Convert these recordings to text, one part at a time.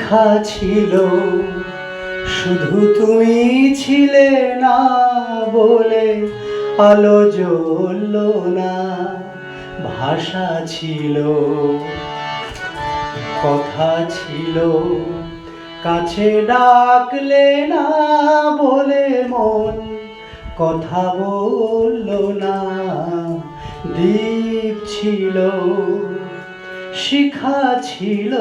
শিখা ছিল, শুধু তুমি ছিলে না বলে আলো জ্বলল না। ভাষা ছিল, কথা ছিল, কাছে ডাকলে না বলে মন কথা বলল না। দ্বীপ ছিল, শিখা ছিল।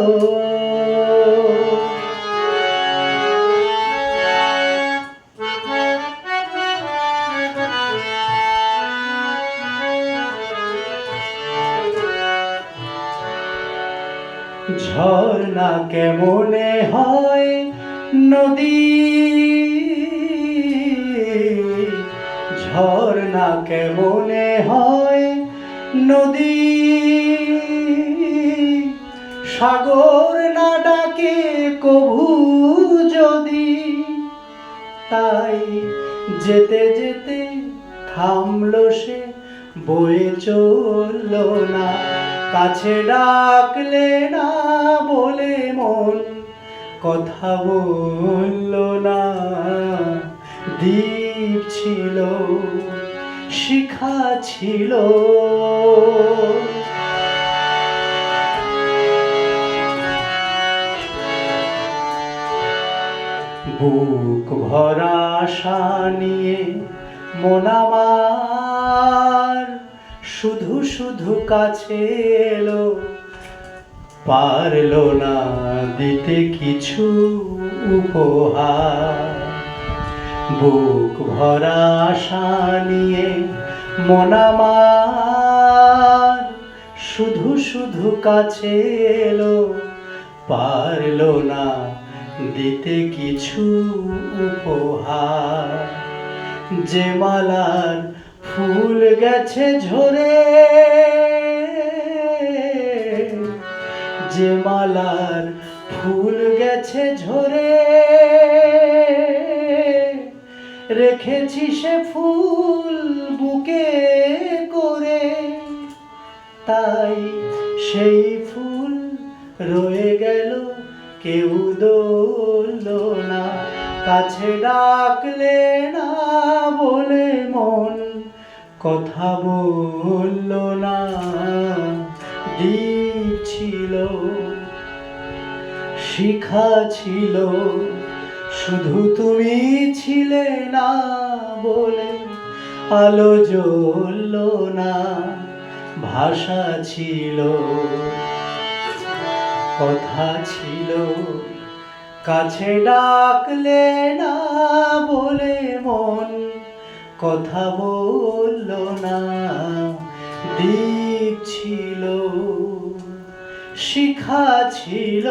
ঝর্ণা কেমনে হয় নদী, ঝর্ণা কেমনে হয় নদী, সাগর না ডাকে কভু যদি। তাই যেতে যেতে থামলো সে, বয়ে চলল না। কাছে ডাকলে না বলে মন কথা বলল না। দ্বীপ ছিল, শিখা ছিল। বুক ভরা আশা নিয়ে মন আমার শুধু শুধু কাছে এলো, পারলো না দিতে কিছু উপহার। বুক ভরা আশা নিয়ে মন আমার শুধু শুধু কাছে এলো, পারলো না দিতে কিছু উপহার। যে মালার ফুল গেছে ঝরে, যে মালার ফুল গেছে ঝরে, রেখেছি সে ফুল বুকে করে। তাই সেই ফুল রয়ে গেল, কেউ ধরল না। কাছে ডাকলে না বলে মন কথা বলল না। দ্বীপ ছিল, শিখা ছিল, শুধু তুমি ছিলে না বলে আলো জ্বলল না। ভাষা ছিল, কথা ছিল, কাছে ডাকলে না বলে মন কথা বলল না। দ্বীপ ছিল, শিখা ছিল।